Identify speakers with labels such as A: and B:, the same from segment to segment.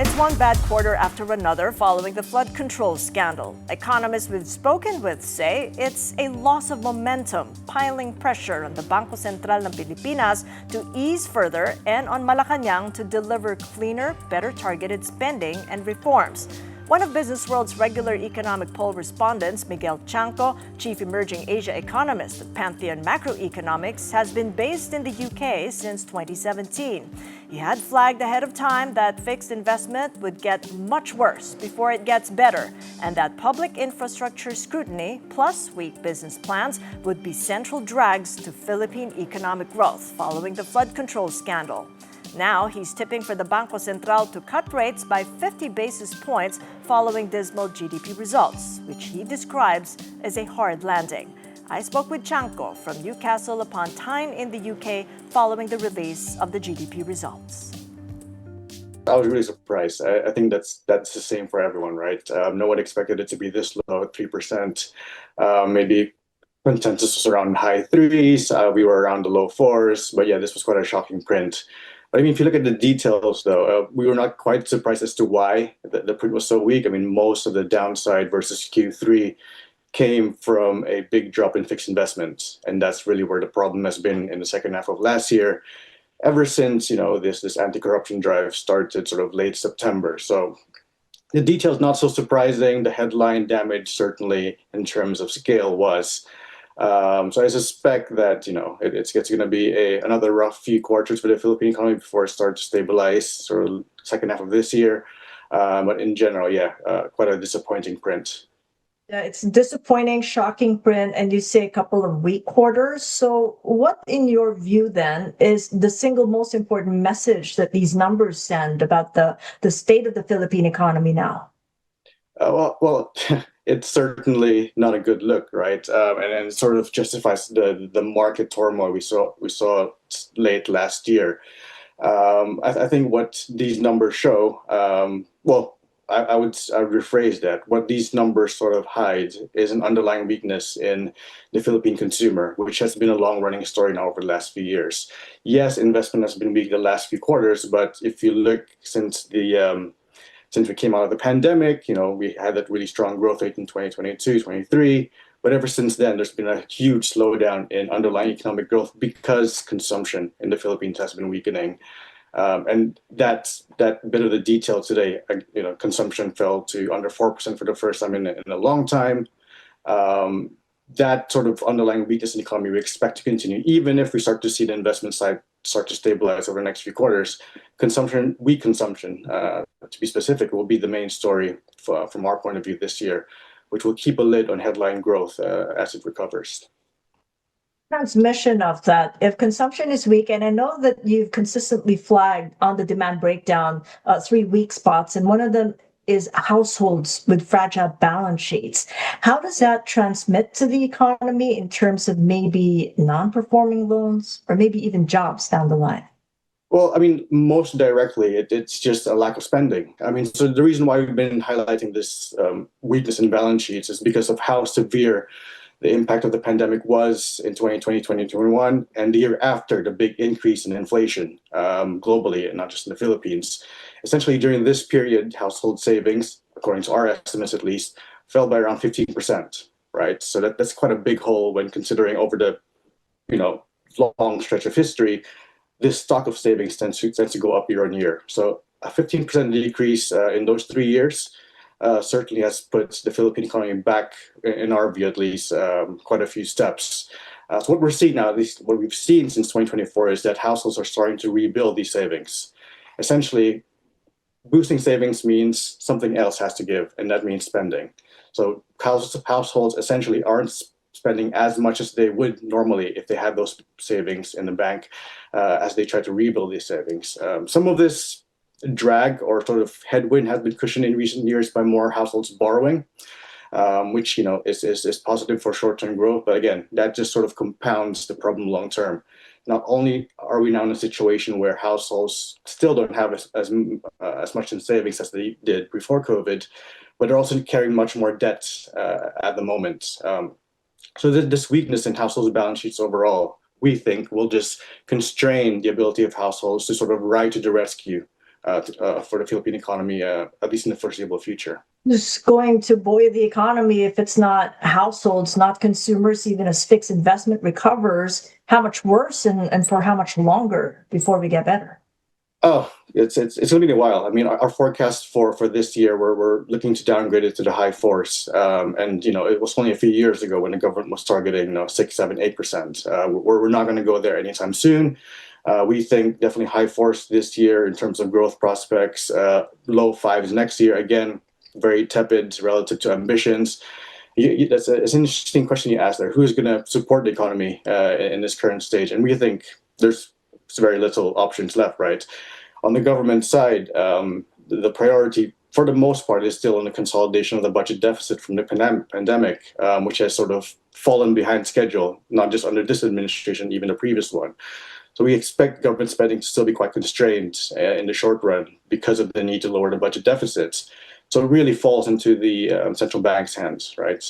A: It's one bad quarter after another following the flood control scandal. Economists we've spoken with say it's a loss of momentum, piling pressure on the Bangko Sentral ng Pilipinas to ease further and on Malacanang to deliver cleaner, better targeted spending and reforms. One of Business World's regular economic poll respondents, Miguel Chanco, chief emerging Asia economist at Pantheon Macroeconomics, has been based in the UK since 2017. He had flagged ahead of time that fixed investment would get much worse before it gets better, and that public infrastructure scrutiny plus weak business plans would be central drags to Philippine economic growth following the flood control scandal. Now, he's tipping for the Bangko Sentral to cut rates by 50 basis points following dismal GDP results, which he describes as a hard landing. I spoke with Chanco from Newcastle upon Tyne in the UK following the release of the GDP results.
B: I was really surprised. I think that's the same for everyone, right? No one expected it to be this low at 3%. Maybe consensus was around high threes. We were around the low fours. But yeah, this was quite a shocking print. But I mean, if you look at the details, though, we were not quite surprised as to why the print was so weak. I mean, most of the downside versus Q3 came from a big drop in fixed investments. And that's really where the problem has been in the second half of last year, ever since, this anti-corruption drive started sort of late September. So the details not so surprising. The headline damage, certainly, in terms of scale was. So I suspect that it's going to be another rough few quarters for the Philippine economy before it starts to stabilize, sort of second half of this year. But in general, quite a disappointing print.
C: Yeah, it's disappointing, shocking print, and you say a couple of weak quarters. So what, in your view, then, is the single most important message that these numbers send about the state of the Philippine economy now?
B: Well, it's certainly not a good look, right? And it sort of justifies the market turmoil we saw late last year. I think what these numbers show, I would rephrase that. What these numbers sort of hide is an underlying weakness in the Philippine consumer, which has been a long-running story now over the last few years. Yes, investment has been weak the last few quarters, but if you look since we came out of the pandemic, we had that really strong growth rate in 2022, 23. But ever since then, there's been a huge slowdown in underlying economic growth because consumption in the Philippines has been weakening. And that bit of the detail today, consumption fell to under 4% for the first time in a long time. That sort of underlying weakness in the economy we expect to continue, even if we start to see the investment side start to stabilize over the next few quarters. Weak consumption, to be specific, will be the main story from our point of view this year, which will keep a lid on headline growth as it recovers.
C: Transmission of that, if consumption is weak, and I know that you've consistently flagged on the demand breakdown 3 weak spots, and one of them is households with fragile balance sheets. How does that transmit to the economy in terms of maybe non-performing loans or maybe even jobs down the line?
B: Well, I mean, most directly, it's just a lack of spending. I mean, so the reason why we've been highlighting this weakness in balance sheets is because of how severe the impact of the pandemic was in 2020, 2021, and the year after, the big increase in inflation globally, and not just in the Philippines. Essentially, during this period, household savings, according to our estimates at least, fell by around 15%, right? So that's quite a big hole when considering over the long stretch of history, this stock of savings tends to go up year on year. So a 15% decrease in those 3 years certainly has put the Philippine economy back, in our view at least, quite a few steps. So what we're seeing now, at least what we've seen since 2024, is that households are starting to rebuild these savings. Essentially, boosting savings means something else has to give, and that means spending. So households essentially aren't spending as much as they would normally if they had those savings in the bank as they try to rebuild these savings. Some of this drag or sort of headwind has been cushioned in recent years by more households borrowing, which is positive for short-term growth. But again, that just sort of compounds the problem long-term. Not only are we now in a situation where households still don't have as much in savings as they did before COVID, but they're also carrying much more debt at the moment. So this weakness in households' balance sheets overall, we think, will just constrain the ability of households to sort of ride to the rescue for the Philippine economy, at least in the foreseeable future.
C: Who's going to buoy the economy if it's not households, not consumers, even as fixed investment recovers? How much worse and for how much longer before we get better?
B: Oh, it's going to be a while. I mean, our forecast for this year, we're looking to downgrade it to the high fours, and it was only a few years ago when the government was targeting 6, 7, 8%. We're not going to go there anytime soon. We think definitely high fours this year in terms of growth prospects. Low fives next year. Again, very tepid relative to ambitions. It's an interesting question you asked there. Who's going to support the economy in this current stage? And we think there's very little options left, right? On the government side, the priority for the most part is still on the consolidation of the budget deficit from the pandemic, which has sort of fallen behind schedule, not just under this administration, even the previous one. So we expect government spending to still be quite constrained in the short run because of the need to lower the budget deficits. So it really falls into the central bank's hands, right?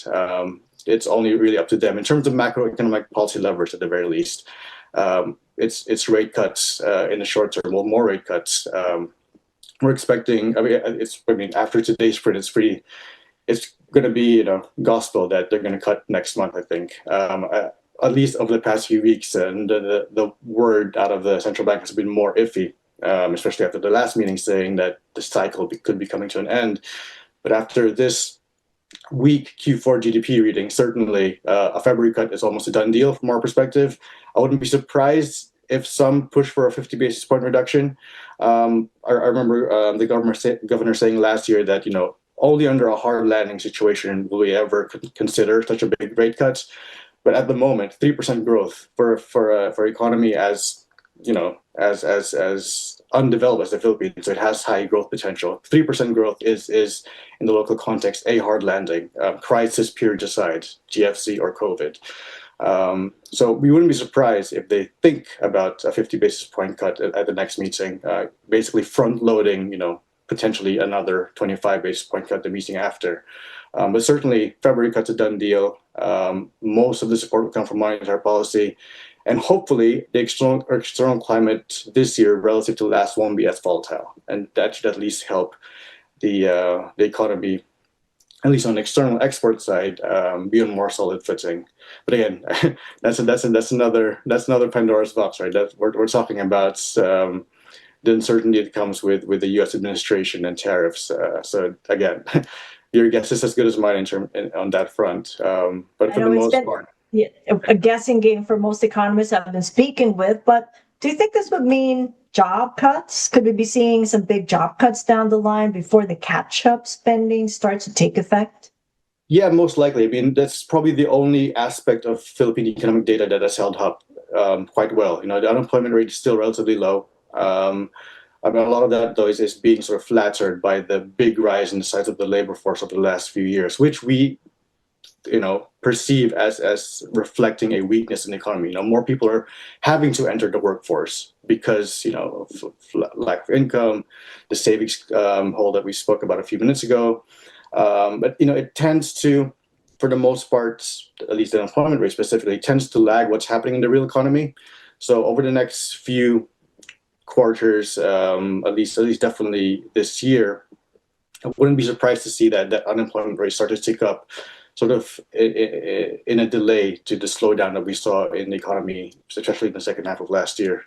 B: It's only really up to them in terms of macroeconomic policy leverage, at the very least. It's rate cuts in the short term, well, more rate cuts. We're expecting. After today's print, it's going to be gospel that they're going to cut next month. I think. At least over the past few weeks, and the word out of the central bank has been more iffy. Especially after the last meeting saying that the cycle could be coming to an end. But after this weak Q4 GDP reading, certainly a February cut is almost a done deal from our perspective. I wouldn't be surprised if some push for a 50 basis point reduction. I remember the governor saying last year that only under a hard landing situation will we ever consider such a big rate cut. But at the moment, 3% growth for economy as undeveloped as the Philippines, so it has high growth potential. 3% growth is in the local context a hard landing, crisis period aside, GFC or COVID. So we wouldn't be surprised if they think about a 50 basis point cut at the next meeting, basically front loading, potentially another 25 basis point cut the meeting after. But certainly February cut's a done deal. Most of the support will come from monetary policy. And hopefully the external climate this year relative to last won't be as volatile. And that should at least help the economy, at least on the external export side, be on more solid footing. But again, that's another Pandora's box, right? We're talking about the uncertainty that comes with the U.S. administration and tariffs. So again, your guess is as good as mine on that front. But for the most part.
C: Yeah, a guessing game for most economists I've been speaking with. But do you think this would mean job cuts? Could we be seeing some big job cuts down the line before the catch-up spending starts to take effect?
B: Yeah, most likely. I mean, that's probably the only aspect of Philippine economic data that has held up quite well. The unemployment rate is still relatively low. A lot of that, though, is being sort of flattered by the big rise in the size of the labor force over the last few years, which we perceive as reflecting a weakness in the economy. More people are having to enter the workforce because of lack of income, the savings hole that we spoke about a few minutes ago. But it tends to, for the most part, at least the unemployment rate specifically, tends to lag what's happening in the real economy. So over the next few quarters, at least definitely this year, I wouldn't be surprised to see that unemployment rate start to tick up, sort of in a delay to the slowdown that we saw in the economy, especially in the second half of last year.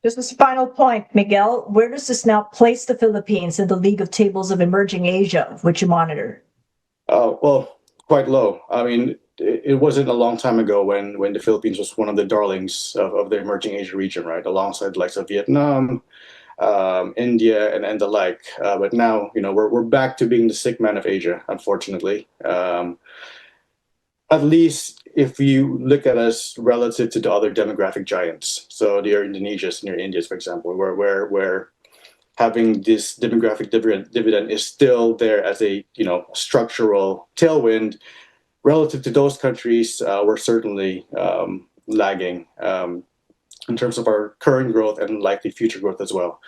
C: Just as a final point, Miguel, where does this now place the Philippines in the League of Tables of Emerging Asia, which you monitor?
B: Well, quite low. I mean, it wasn't a long time ago when the Philippines was one of the darlings of the emerging Asia region, right? Alongside the likes of Vietnam, India, and the like. But now, we're back to being the sick man of Asia, unfortunately. At least if you look at us relative to the other demographic giants, so the Indonesias and your Indias, for example, where having this demographic dividend is still there as a structural tailwind. Relative to those countries, we're certainly lagging in terms of our current growth and likely future growth as well.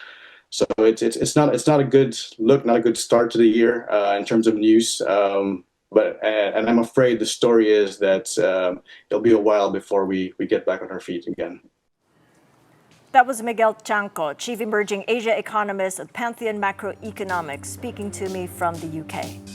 B: So it's not a good look, not a good start to the year in terms of news. But I'm afraid the story is that it'll be a while before we get back on our feet again.
A: That was Miguel Chanco, Chief Emerging Asia Economist at Pantheon Macroeconomics, speaking to me from the UK.